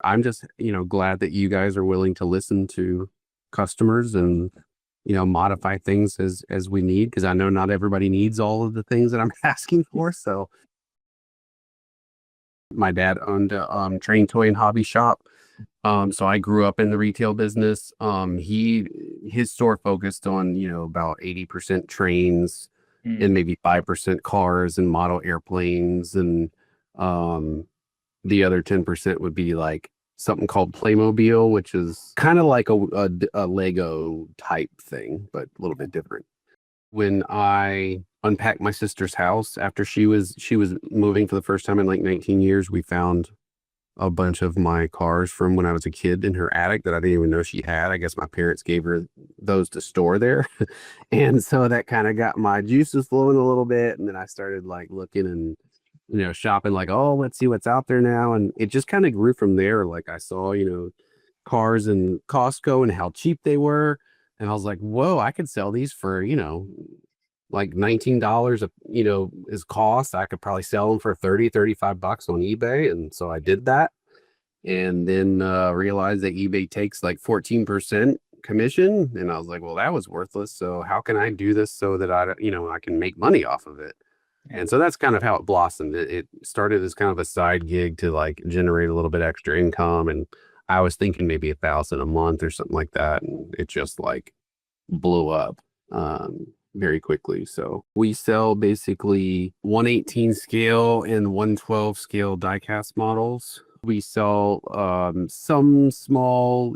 I'm just, glad that you guys are willing to listen to customers and, modify things as we need, because I know not everybody needs all of the things that I'm asking for. So my dad owned a train toy and hobby shop. So I grew up in the retail business. His store focused on, about 80% trains and maybe 5% cars and model airplanes. And the other 10% would be like something called Playmobil, which is kind of like a Lego type thing, but a little bit different. When I unpacked my sister's house after she was moving for the first time in like 19 years, we found a bunch of my cars from when I was a kid in her attic that I didn't even know she had. I guess my parents gave her those to store there. And so that kind of got my juices flowing a little bit. And then I started like looking and, shopping like, oh, let's see what's out there now. And it just kind of grew from there. Like I saw, cars in Costco and how cheap they were. And I was like, whoa, I could sell these for, like $19 is cost. I could probably sell them for 35 bucks on eBay. And so I did that, and then realized that eBay takes like 14% commission. And I was like, well, that was worthless. So how can I do this so that I can make money off of it? And so that's kind of how it blossomed. It started as kind of a side gig to like generate a little bit extra income. And I was thinking maybe $1,000 a month or something like that. And it just like blew up very quickly. So we sell basically 118 scale and 112 scale diecast models. We sell some small,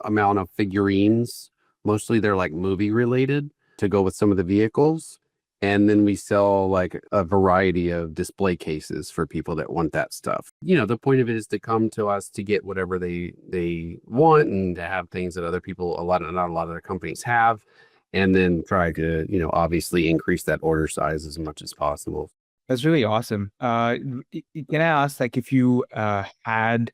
amount of figurines. Mostly they're like movie related to go with some of the vehicles. And then we sell like a variety of display cases for people that want that stuff. The point of it is to come to us to get whatever they want and to have things that other people, not a lot of the companies have, and then try to, obviously increase that order size as much as possible. That's really awesome. Can I ask, like, if you had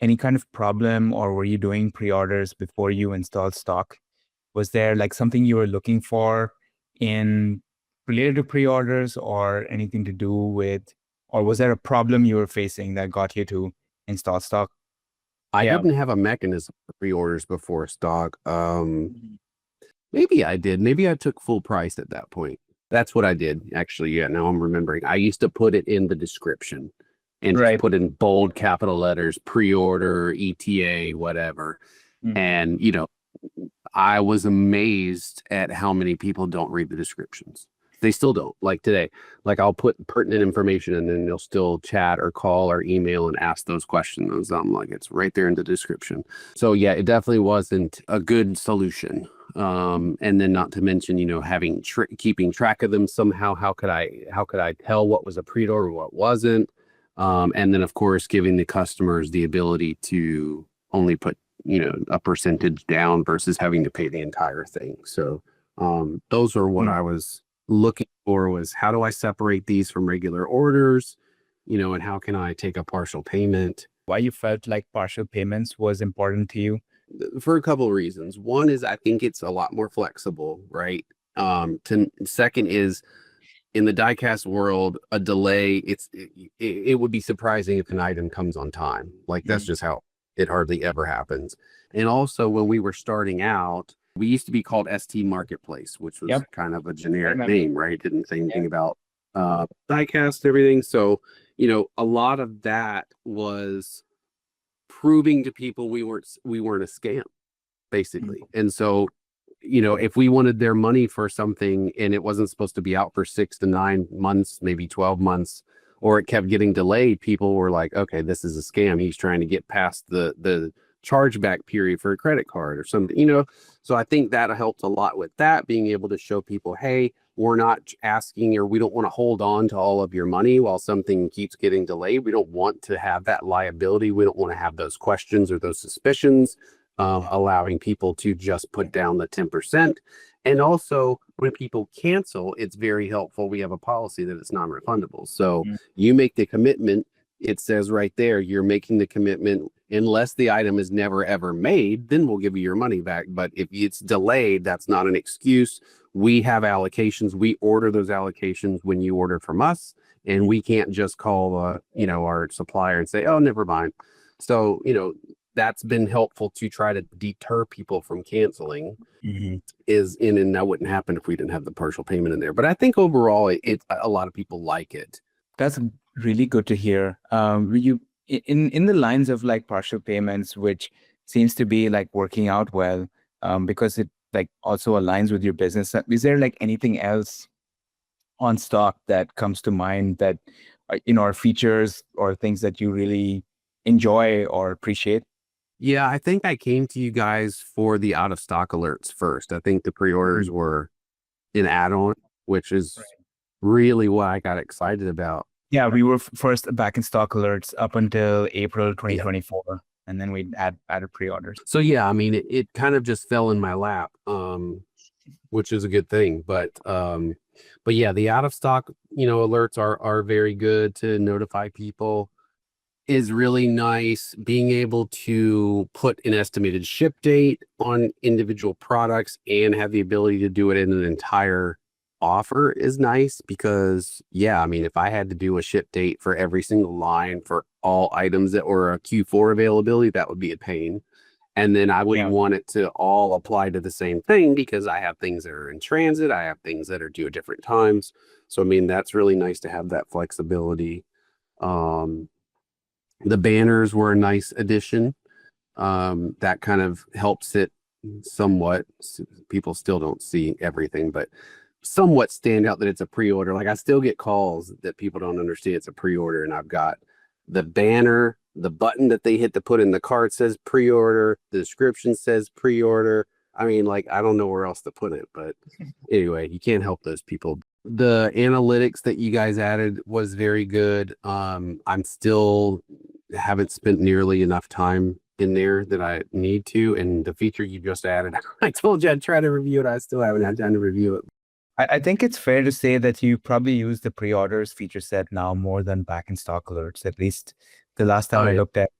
any kind of problem, or were you doing pre-orders before you installed stock? Was there like something you were looking for in related to pre-orders, or anything to do with, or was there a problem you were facing that got you to install stock? I didn't have a mechanism for pre-orders before stock. Maybe I did. Maybe I took full price at that point. That's what I did, actually. Yeah, now I'm remembering. I used to put it in the description and just put in bold capital letters, pre-order, ETA, whatever. And, I was amazed at how many people don't read the descriptions. They still don't. Like today, like I'll put pertinent information and then they'll still chat or call or email and ask those questions. I'm like, it's right there in the description. So yeah, it definitely wasn't a good solution. And then not to mention, keeping track of them somehow. How could I tell what was a pre-order or what wasn't? And then of course, giving the customers the ability to only put, a percentage down versus having to pay the entire thing. So those are what I was looking for, was how do I separate these from regular orders, and how can I take a partial payment? Why you felt like partial payments was important to you? For a couple of reasons. One is I think it's a lot more flexible, right? Second is, in the diecast world, a delay, it would be surprising if an item comes on time. Like that's just how it hardly ever happens. And also when we were starting out, we used to be called ST Marketplace, which was kind of a generic name, right? Didn't say anything about diecast, everything. So, a lot of that was proving to people we weren't a scam, basically. And so, if we wanted their money for something and it wasn't supposed to be out for 6 to 9 months, maybe 12 months, or it kept getting delayed, people were like, okay, this is a scam. He's trying to get past the chargeback period for a credit card or something, So I think that helped a lot with that, being able to show people, hey, we're not asking, or we don't want to hold on to all of your money while something keeps getting delayed. We don't want to have that liability. We don't want to have those questions or those suspicions, allowing people to just put down the 10%. And also, when people cancel, it's very helpful. We have a policy that it's non-refundable. So you make the commitment. It says right there, you're making the commitment unless the item is never, ever made, then we'll give you your money back. But if it's delayed, that's not an excuse. We have allocations. We order those allocations when you order from us. And we can't just call, our supplier and say, oh, never mind. So, that's been helpful to try to deter people from canceling and that wouldn't happen if we didn't have the partial payment in there. But I think overall, a lot of people like it. That's really good to hear. You in the lines of like partial payments, which seems to be like working out well, because it like also aligns with your business. Is there like anything else on stock that comes to mind that are features or things that you really enjoy or appreciate? Yeah, I think I came to you guys for the out of stock alerts first. I think the pre-orders were an add-on, which is really what I got excited about. Yeah, we were first back in stock alerts up until April 2024, and then we added pre-orders. So yeah, I mean, it kind of just fell in my lap, which is a good thing. But yeah, the out of stock, alerts are very good to notify people. Is really nice. Being able to put an estimated ship date on individual products and have the ability to do it in an entire offer is nice because, yeah, I mean, if I had to do a ship date for every single line for all items that were a Q4 availability, that would be a pain. And then I wouldn't want it to all apply to the same thing because I have things that are in transit. I have things that are due at different times. So, I mean, that's really nice to have that flexibility. The banners were a nice addition. That kind of helps it somewhat. People still don't see everything, but somewhat stand out that it's a pre-order. Like I still get calls that people don't understand it's a pre-order, and I've got the banner, the button that they hit to put in the cart says pre-order, the description says pre-order. I mean, like, I don't know where else to put it, but anyway, you can't help those people. The analytics that you guys added was very good. I'm still haven't spent nearly enough time in there that I need to. And the feature you just added, I told you I'd try to review it. I still haven't had time to review it. I think it's fair to say that you probably use the pre-orders feature set now more than back in stock alerts. At least the last time I looked at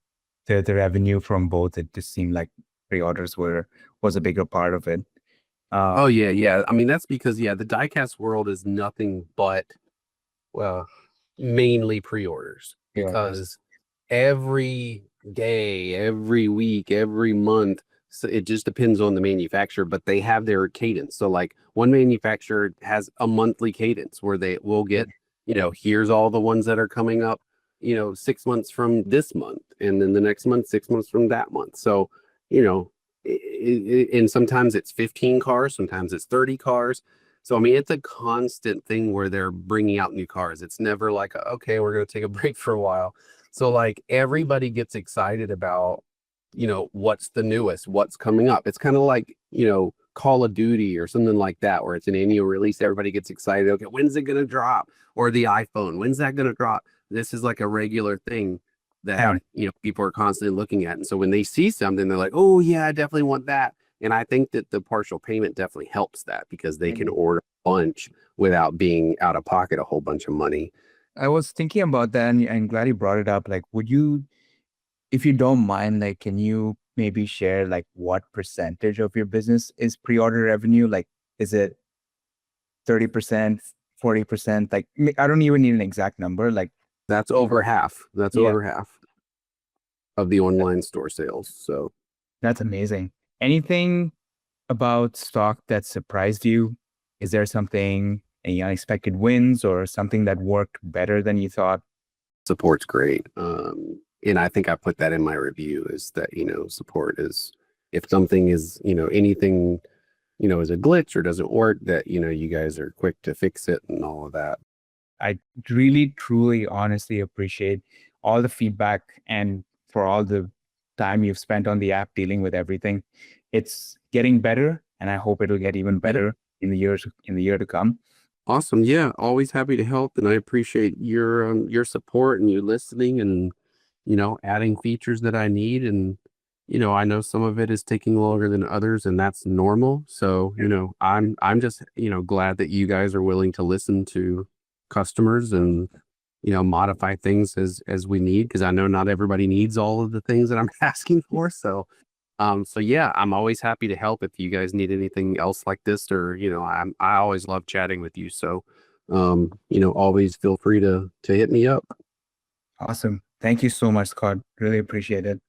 the revenue from both, it just seemed like pre-orders was a bigger part of it. Yeah. I mean, that's because, the diecast world is nothing but, well, mainly pre-orders because every day, every week, every month, so it just depends on the manufacturer, but they have their cadence. So like one manufacturer has a monthly cadence where they will get, here's all the ones that are coming up, 6 months from this month, and then the next month, 6 months from that month. So, and sometimes it's 15 cars, sometimes it's 30 cars. So, I mean, it's a constant thing where they're bringing out new cars. It's never like, okay, we're going to take a break for a while. So like everybody gets excited about, what's the newest, what's coming up. It's kind of like, Call of Duty or something like that, where it's an annual release. Everybody gets excited. Okay, when's it going to drop? Or the iPhone, when's that going to drop? This is like a regular thing that, people are constantly looking at. And so when they see something, they're like, oh yeah, I definitely want that. And I think that the partial payment definitely helps that because they can order a bunch without being out of pocket a whole bunch of money. I was thinking about that, and I'm glad you brought it up. Like, would you, if you don't mind, like, can you maybe share like what percentage of your business is pre-order revenue? Like, is it 30%, 40%? Like, I don't even need an exact number. Like, that's over half. That's over half of the online store sales. So that's amazing. Anything about stock that surprised you? Is there something, any unexpected wins or something that worked better than you thought? Support's great. And I think I put that in my review is that, support is, if something is, anything, is a glitch or doesn't work, that, you guys are quick to fix it and all of that. I really, truly, honestly appreciate all the feedback and for all the time you've spent on the app dealing with everything. It's getting better, and I hope it'll get even better in the year to come. Awesome. Yeah, always happy to help, and I appreciate your support and you listening and adding features that I need. And I know some of it is taking longer than others, and that's normal. So I'm just glad that you guys are willing to listen to customers and modify things as we need, because I know not everybody needs all of the things that I'm asking for. So yeah, I'm always happy to help if you guys need anything else like this, or I always love chatting with you. So always feel free to hit me up. Awesome. Thank you so much, Scott. Really appreciate it.